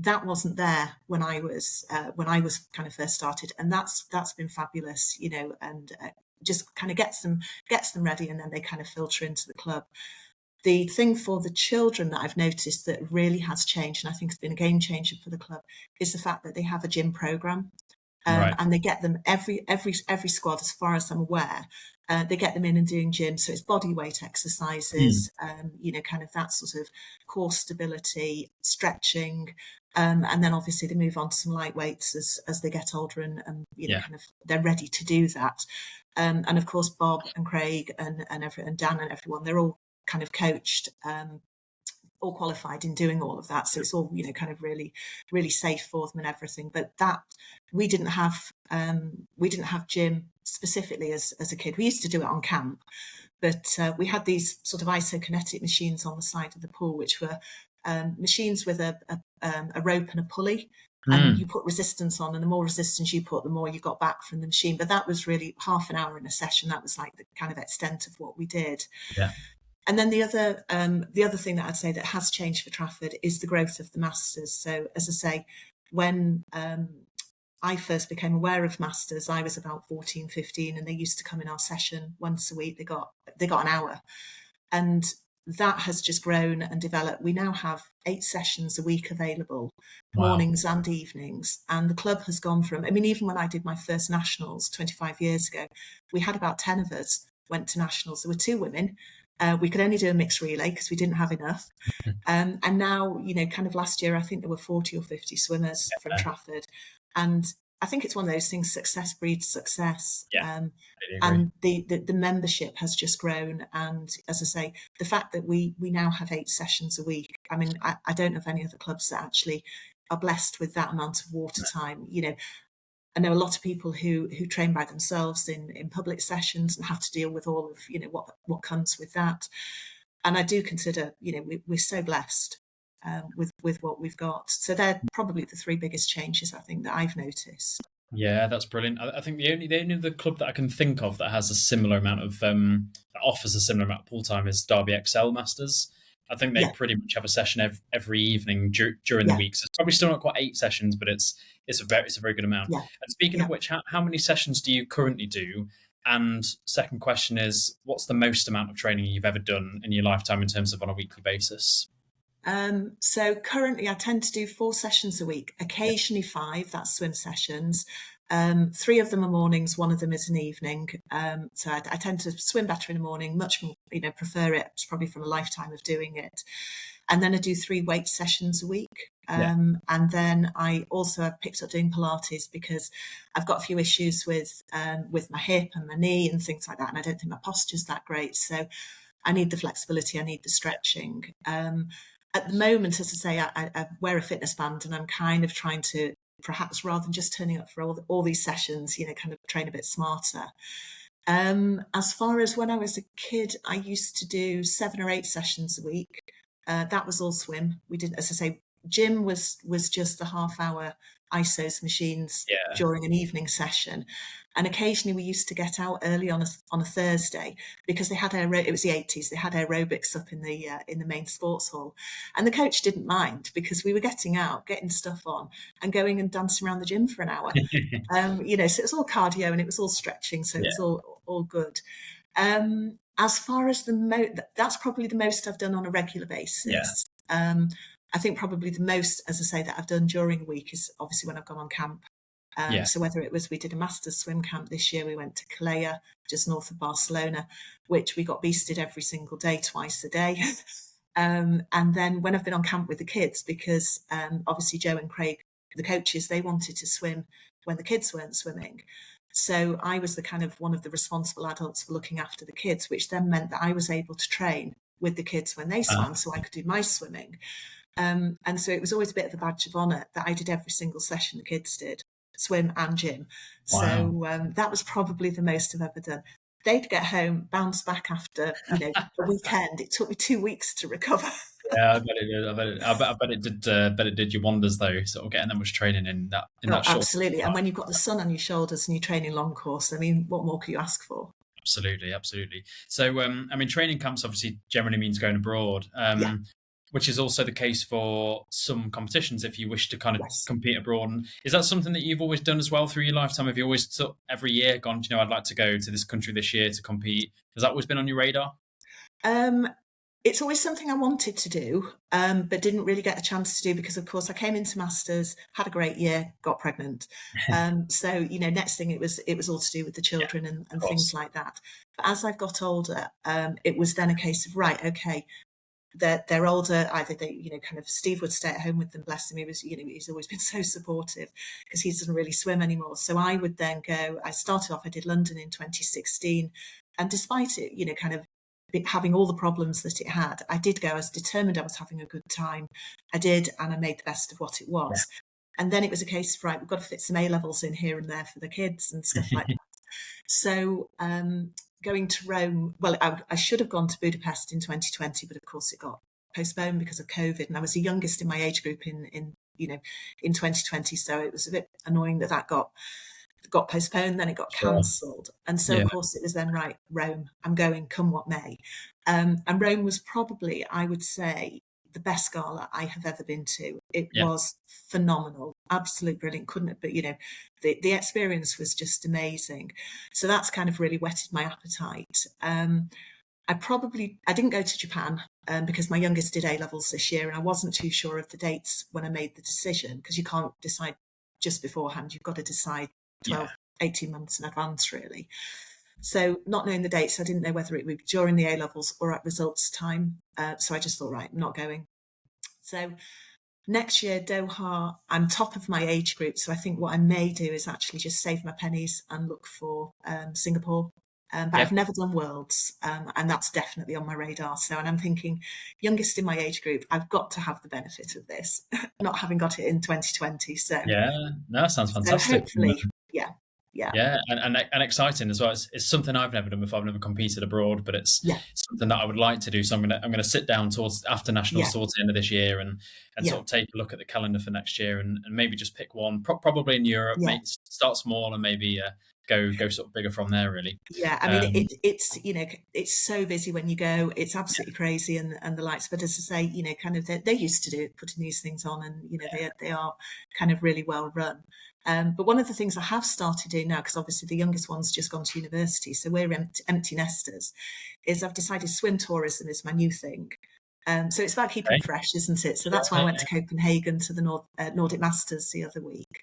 Speaker 2: that wasn't there when I was kind of first started, and that's been fabulous. And just kind of gets them ready, and then they kind of filter into the club. The thing for the children that I've noticed that really has changed, and I think has been a game changer for the club, is the fact that they have a gym program.
Speaker 1: Right.
Speaker 2: And they get them every squad, as far as I'm aware. They get them in and doing gym, so it's body weight exercises, kind of that sort of core stability, stretching, and then obviously they move on to some light weights as they get older, and
Speaker 1: Yeah.
Speaker 2: kind of they're ready to do that. And of course, Bob and Craig and Dan and everyone, they're all kind of coached. All qualified in doing all of that, so it's all kind of really, really safe for them and everything. But that we didn't have gym specifically as a kid. We used to do it on camp, but we had these sort of isokinetic machines on the side of the pool, which were machines with a rope and a pulley, and you put resistance on, and the more resistance you put, the more you got back from the machine. But that was really half an hour in a session. That was like the kind of extent of what we did.
Speaker 1: Yeah.
Speaker 2: And then the other thing that I'd say that has changed for Trafford is the growth of the masters. So, as I say, when I first became aware of masters, I was about 14, 15, and they used to come in our session once a week. They got an hour, and that has just grown and developed. We now have 8 sessions a week available,
Speaker 1: Wow.
Speaker 2: mornings and evenings. And the club has gone from, I mean, even when I did my first nationals 25 years ago, we had about 10 of us went to nationals. There were 2 women. We could only do a mixed relay because we didn't have enough. And now, kind of last year, I think there were 40 or 50 swimmers from Trafford. And I think it's one of those things, success breeds success.
Speaker 1: Yeah. I agree.
Speaker 2: And the membership has just grown. And as I say, the fact that we now have 8 sessions a week, I mean, I don't know of any other clubs that actually are blessed with that amount of water time. I know a lot of people who train by themselves in public sessions and have to deal with all of, what comes with that. And I do consider, we're so blessed with what we've got. So they're probably the three biggest changes I think that I've noticed.
Speaker 1: Yeah, that's brilliant. I think the only other club that I can think of that has a similar amount of that offers a similar amount of pool time is Derby Excel Masters. I think they
Speaker 2: Yeah,
Speaker 1: pretty much have a session every evening during the
Speaker 2: yeah,
Speaker 1: week. So it's probably still not quite 8 sessions, but it's a very good amount.
Speaker 2: yeah.
Speaker 1: And speaking of
Speaker 2: Yeah.
Speaker 1: which, how many sessions do you currently do? And second question is, what's the most amount of training you've ever done in your lifetime in terms of on a weekly basis?
Speaker 2: So currently I tend to do 4 sessions a week,
Speaker 1: Yeah,
Speaker 2: occasionally 5, that's swim sessions. 3 of them are mornings, one of them is an evening. So I tend to swim better in the morning, much more, prefer it. It's probably from a lifetime of doing it. And then I do 3 weight sessions a week.
Speaker 1: yeah,
Speaker 2: And then I also have picked up doing Pilates because I've got a few issues with my hip and my knee and things like that. And I don't think my posture's that great. So I need the flexibility, I need the stretching. At the moment, as I say, I wear a fitness band and I'm kind of trying to, perhaps rather than just turning up for all these sessions, kind of train a bit smarter. As far as when I was a kid, I used to do 7 or 8 sessions a week. That was all swim. We didn't, as I say, gym was just the half-hour ISOs machines
Speaker 1: yeah.
Speaker 2: during an evening session, and occasionally we used to get out early on a Thursday because they had it was the 80s. They had aerobics up in the main sports hall, and the coach didn't mind because we were getting out, getting stuff on, and going and dancing around the gym for an hour. So it was all cardio and it was all stretching, so it
Speaker 1: Yeah,
Speaker 2: was all good. As far as that's probably the most I've done on a regular
Speaker 1: yeah,
Speaker 2: basis. I think probably the most, as I say, that I've done during a week is obviously when I've gone on camp.
Speaker 1: yeah.
Speaker 2: So whether it was we did a master's swim camp this year, we went to Calais, just north of Barcelona, which we got beasted every single day, twice a day. And then when I've been on camp with the kids, because obviously Joe and Craig, the coaches, they wanted to swim when the kids weren't swimming. So I was the kind of one of the responsible adults for looking after the kids, which then meant that I was able to train with the kids when they
Speaker 1: Uh,
Speaker 2: swam so I could do my swimming. And so it was always a bit of a badge of honour that I did every single session the kids did, swim and gym.
Speaker 1: wow.
Speaker 2: So that was probably the most I've ever done. They'd get home, bounce back after, a weekend. It took me 2 weeks to recover.
Speaker 1: Yeah, I bet it did. I bet it did. Bet it did you wonders though. Sort of getting that much training in
Speaker 2: Oh,
Speaker 1: that short
Speaker 2: absolutely. And
Speaker 1: time.
Speaker 2: when you've got the sun on your shoulders and you're training long course, I mean, what more can you ask for?
Speaker 1: Absolutely, absolutely. So, I mean, training camps obviously generally means going abroad,
Speaker 2: Yeah,
Speaker 1: which is also the case for some competitions. If you wish to kind of
Speaker 2: yes.
Speaker 1: compete abroad, and is that something that you've always done as well through your lifetime? Have you always every year gone? I'd like to go to this country this year to compete. Has that always been on your radar?
Speaker 2: Um, it's always something I wanted to do, but didn't really get a chance to do because, of course, I came into masters, had a great year, got pregnant. So next thing it was all to do with the
Speaker 1: Yeah,
Speaker 2: children and
Speaker 1: of
Speaker 2: things
Speaker 1: course.
Speaker 2: like that. But as I've got older, it was then a case of right, okay, they're older. Either they, kind of Steve would stay at home with them. Bless him, he's always been so supportive because he doesn't really swim anymore. So I would then go. I started off. I did London in 2016, and despite it, kind of having all the problems that it had, I did go. I was determined I was having a good time. I did, and I made the best of what it
Speaker 1: Yeah,
Speaker 2: was. And then it was a case of right, we've got to fit some A levels in here and there for the kids and stuff like that. So going to Rome, well, I should have gone to Budapest in 2020, but of course it got postponed because of COVID, and I was the youngest in my age group in 2020, so it was a bit annoying that got postponed, then it got
Speaker 1: sure.
Speaker 2: cancelled. And so,
Speaker 1: Yeah,
Speaker 2: of course, it was then, right, Rome, I'm going, come what may. And Rome was probably, I would say, the best gala I have ever been to. It
Speaker 1: yeah,
Speaker 2: was phenomenal, absolute brilliant. Couldn't it? But, the experience was just amazing. So that's kind of really whetted my appetite. I didn't go to Japan because my youngest did A levels this year, and I wasn't too sure of the dates when I made the decision because you can't decide just beforehand. You've got to decide
Speaker 1: yeah.
Speaker 2: 12, 18 months in advance, really. So, not knowing the dates, I didn't know whether it would be during the A levels or at results time. So, I just thought, right, I'm not going. So, next year, Doha, I'm top of my age group. So, I think what I may do is actually just save my pennies and look for Singapore. But
Speaker 1: Yeah.
Speaker 2: I've never done Worlds, and that's definitely on my radar. So, and I'm thinking, youngest in my age group, I've got to have the benefit of this, not having got it in 2020. So,
Speaker 1: Yeah, no, that sounds
Speaker 2: so
Speaker 1: fantastic.
Speaker 2: hopefully,
Speaker 1: Yeah, and exciting as well. It's something I've never done before. I've never competed abroad, but it's
Speaker 2: Yeah,
Speaker 1: something that I would like to do. So I'm gonna sit down towards after nationals
Speaker 2: yeah,
Speaker 1: towards the end of this year and
Speaker 2: yeah,
Speaker 1: sort of take a look at the calendar for next year and maybe just pick one, probably in Europe.
Speaker 2: yeah.
Speaker 1: Maybe start small and maybe go sort of bigger from there. Really.
Speaker 2: Yeah, I mean,
Speaker 1: Um,
Speaker 2: it's it's so busy when you go. It's absolutely crazy, and the lights. But as I say, kind of they're used to do it, putting these things on, and they are kind of really well run. But one of the things I have started doing now, because obviously the youngest one's just gone to university, so we're empty nesters, is I've decided swim tourism is my new thing. So it's about keeping
Speaker 1: okay.
Speaker 2: fresh, isn't it? So that's why I
Speaker 1: Yeah,
Speaker 2: went
Speaker 1: yeah,
Speaker 2: to Copenhagen to the Nordic Masters the other week.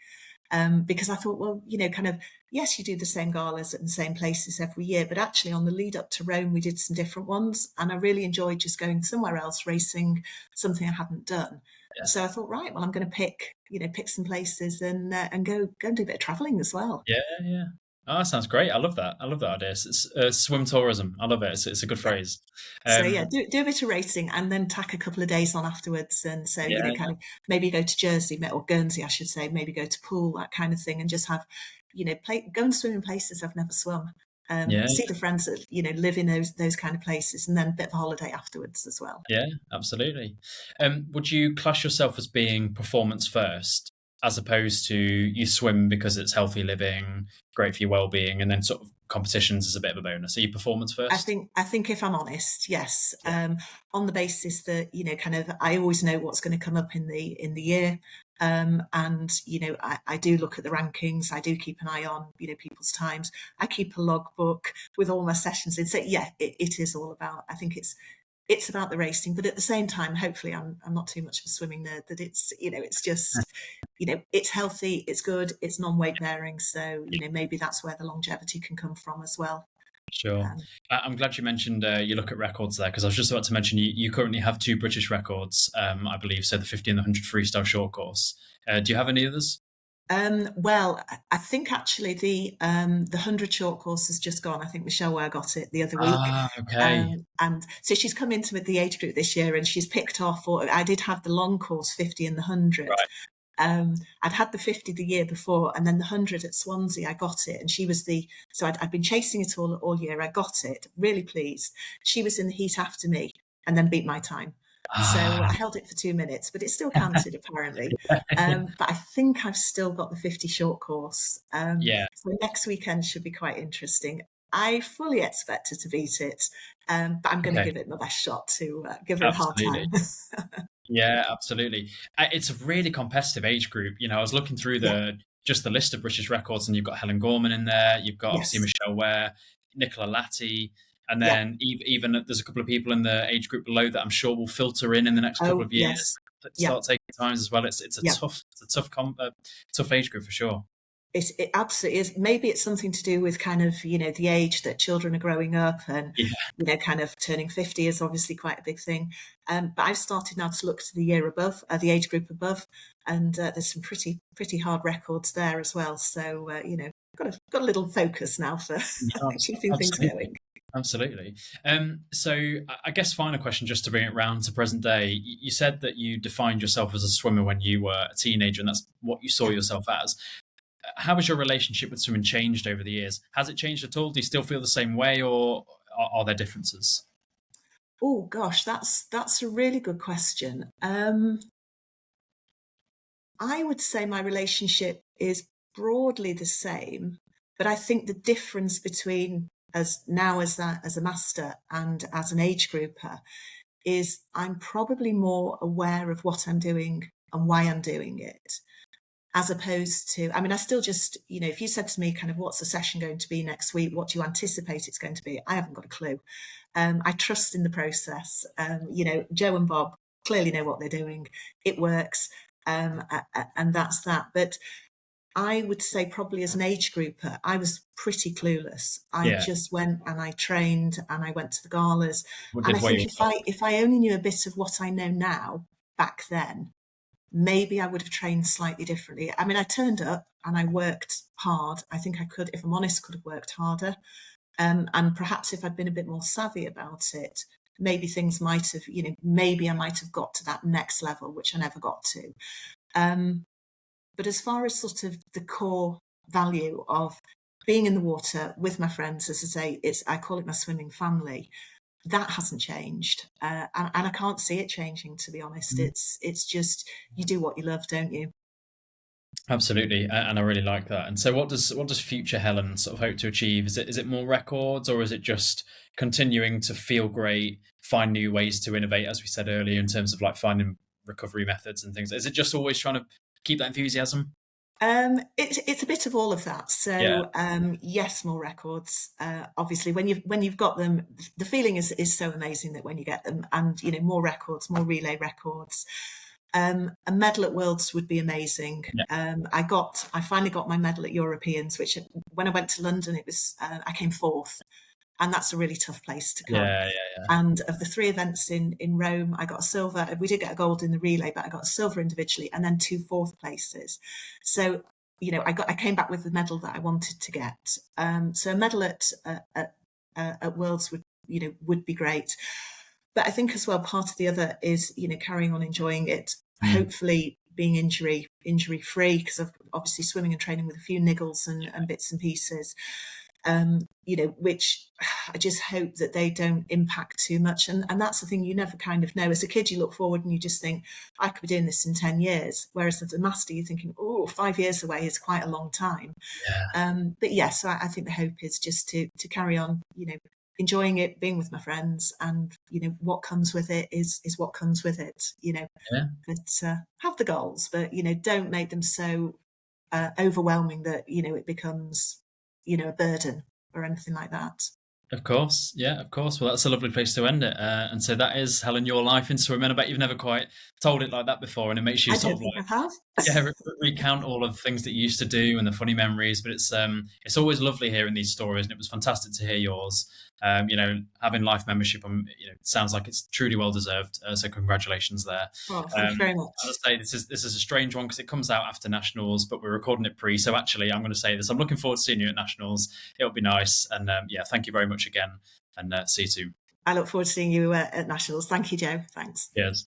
Speaker 2: Because I thought, well, kind of, yes, you do the same galas at the same places every year, but actually on the lead up to Rome, we did some different ones. And I really enjoyed just going somewhere else, racing something I hadn't done.
Speaker 1: yeah.
Speaker 2: So I thought, right, well, I'm going to pick some places and go and do a bit of traveling as well.
Speaker 1: Yeah, yeah. Oh, that sounds great. I love that. I love that idea. Swim tourism. I love it. It's a good
Speaker 2: Yeah.
Speaker 1: phrase.
Speaker 2: So yeah,
Speaker 1: Um,
Speaker 2: do a bit of racing and then tack a couple of days on afterwards. And so,
Speaker 1: yeah,
Speaker 2: kind of maybe go to Jersey or Guernsey, I should say, maybe go to Poole, that kind of thing, and just have, go and swim in places I've never swum.
Speaker 1: yeah.
Speaker 2: See the friends that, live in those kind of places, and then a bit of a holiday afterwards as well.
Speaker 1: Yeah, absolutely. Would you class yourself as being performance first, as opposed to you swim because it's healthy living, great for your well-being, and then sort of competitions is a bit of a bonus? Are you performance first?
Speaker 2: I think if I'm honest, yes,
Speaker 1: Yeah.
Speaker 2: on the basis that kind of I always know what's going to come up in the year, and I do look at the rankings. I do keep an eye on people's times. I keep a logbook with all my sessions in. So yeah, it is all about. I think it's about the racing, but at the same time, hopefully, I'm not too much of a swimming nerd. That it's just it's healthy, it's good, it's non-weight bearing. So maybe that's where the longevity can come from as well.
Speaker 1: Sure.
Speaker 2: Um,
Speaker 1: I'm glad you mentioned you look at records there because I was just about to mention you currently have two British records, I believe, so the 50 and the 100 freestyle short course. Do you have any others?
Speaker 2: Well, I think actually the 100 short course has just gone. I think Michelle Ware got it the other week.
Speaker 1: Ah, okay.
Speaker 2: And so she's come into the age group this year and she's picked off, or I did have the long course 50 and the 100.
Speaker 1: Right.
Speaker 2: I'd had the 50 the year before and then the 100 at Swansea, I got it. And she was so I'd been chasing it all year. I got it, really pleased. She was in the heat after me and then beat my time. So
Speaker 1: Ah,
Speaker 2: I held it for 2 minutes, but it still counted apparently. But I think I've still got the 50 short course.
Speaker 1: yeah.
Speaker 2: So next weekend should be quite interesting. I fully expect her to beat it, but I'm going to
Speaker 1: Okay.
Speaker 2: give it my best shot to give her a hard
Speaker 1: Absolutely.
Speaker 2: time.
Speaker 1: Yeah, absolutely. It's a really competitive age group. I was looking through
Speaker 2: Yeah,
Speaker 1: just the list of British records, and you've got Helen Gorman in there. You've got obviously
Speaker 2: yes,
Speaker 1: Michelle Ware, Nicola Latti, and
Speaker 2: yeah.
Speaker 1: then even there's a couple of people in the age group below that I'm sure will filter in the next couple
Speaker 2: Oh,
Speaker 1: of years
Speaker 2: yes.
Speaker 1: to
Speaker 2: Yeah,
Speaker 1: start taking times as well. It's a
Speaker 2: yeah.
Speaker 1: tough age group for sure.
Speaker 2: It absolutely is. Maybe it's something to do with kind of, the age that children are growing up and,
Speaker 1: Yeah,
Speaker 2: kind of turning 50 is obviously quite a big thing. But I've started now to look to the year above, the age group above, and there's some pretty hard records there as well. So, got a little focus now for
Speaker 1: yeah,
Speaker 2: keeping things
Speaker 1: absolutely.
Speaker 2: going.
Speaker 1: Absolutely. So I guess final question, just to bring it round to present day. You said that you defined yourself as a swimmer when you were a teenager, and that's what you saw
Speaker 2: Yeah.
Speaker 1: yourself as. How has your relationship with swimming changed over the years? Has it changed at all? Do you still feel the same way, or are there differences?
Speaker 2: Oh gosh, that's a really good question. I would say my relationship is broadly the same, but I think the difference between as now as a master and as an age grouper is I'm probably more aware of what I'm doing and why I'm doing it, as opposed to, I mean, I still just, if you said to me kind of what's the session going to be next week, what do you anticipate it's going to be? I haven't got a clue. I trust in the process. Joe and Bob clearly know what they're doing. It works. And that's that. But I would say probably as an age grouper, I was pretty clueless. I
Speaker 1: Yeah,
Speaker 2: just went and I trained and I went to the galas.
Speaker 1: what
Speaker 2: And I
Speaker 1: did what you
Speaker 2: think
Speaker 1: were
Speaker 2: if
Speaker 1: told?
Speaker 2: I only knew a bit of what I know now back then, maybe I would have trained slightly differently. I mean, I turned up and I worked hard. I think I could, if I'm honest, could have worked harder. And perhaps if I'd been a bit more savvy about it, maybe things might have, maybe I might have got to that next level, which I never got to. Um, but as far as sort of the core value of being in the water with my friends, as I say, I call it my swimming family. That hasn't changed, and I can't see it changing. To be honest,
Speaker 1: Mm.
Speaker 2: it's just you do what you love, don't you?
Speaker 1: Absolutely, and I really like that. And so, what does future Helen sort of hope to achieve? Is it more records, or is it just continuing to feel great, find new ways to innovate, as we said earlier, in terms of like finding recovery methods and things? Is it just always trying to keep that enthusiasm?
Speaker 2: It's a bit of all of that.
Speaker 1: Yeah,
Speaker 2: So yes, more records. Obviously, when you've got them, the feeling is so amazing that when you get them, and more records, more relay records. A medal at Worlds would be amazing.
Speaker 1: yeah,
Speaker 2: I finally got my medal at Europeans, which when I went to London, it was I came fourth, and that's a really tough place to come.
Speaker 1: yeah, yeah,
Speaker 2: And of the three events in Rome, I got a silver. We did get a gold in the relay, but I got a silver individually, and then two fourth places. So I came back with the medal that I wanted to get. So a medal at Worlds would be great. But I think as well, part of the other is carrying on enjoying it.
Speaker 1: yeah. Mm,
Speaker 2: Hopefully being injury free, because I've obviously swimming and training with a few niggles and bits and pieces. Which I just hope that they don't impact too much. And that's the thing, you never kind of know. As a kid, you look forward and you just think, I could be doing this in 10 years. Whereas as a master, you're thinking, 5 years away is quite a long time.
Speaker 1: yeah,
Speaker 2: But yes, I think the hope is just to carry on, enjoying it, being with my friends, and, what comes with it is what comes with it.
Speaker 1: yeah.
Speaker 2: But have the goals, but, don't make them so overwhelming that, it becomes a burden or anything like that.
Speaker 1: Of course, yeah, of course. Well, that's a lovely place to end it. And so that is Helen, your life in swimming. I bet you've never quite told it like that before, and it makes you
Speaker 2: I
Speaker 1: sort
Speaker 2: don't
Speaker 1: of
Speaker 2: think I
Speaker 1: like,
Speaker 2: have.
Speaker 1: yeah, recount all of the things that you used to do and the funny memories. But it's always lovely hearing these stories, and it was fantastic to hear yours. Having life membership, it sounds like it's truly well deserved. So congratulations there.
Speaker 2: Well, thank you very
Speaker 1: As
Speaker 2: much.
Speaker 1: I say, this is a strange one because it comes out after nationals, but we're recording it pre. So actually, I'm going to say this: I'm looking forward to seeing you at nationals. It'll be nice, and yeah, thank you very much again, and see you soon.
Speaker 2: I look forward to seeing you at Nationals. Thank you, Joe. Thanks.
Speaker 1: Cheers.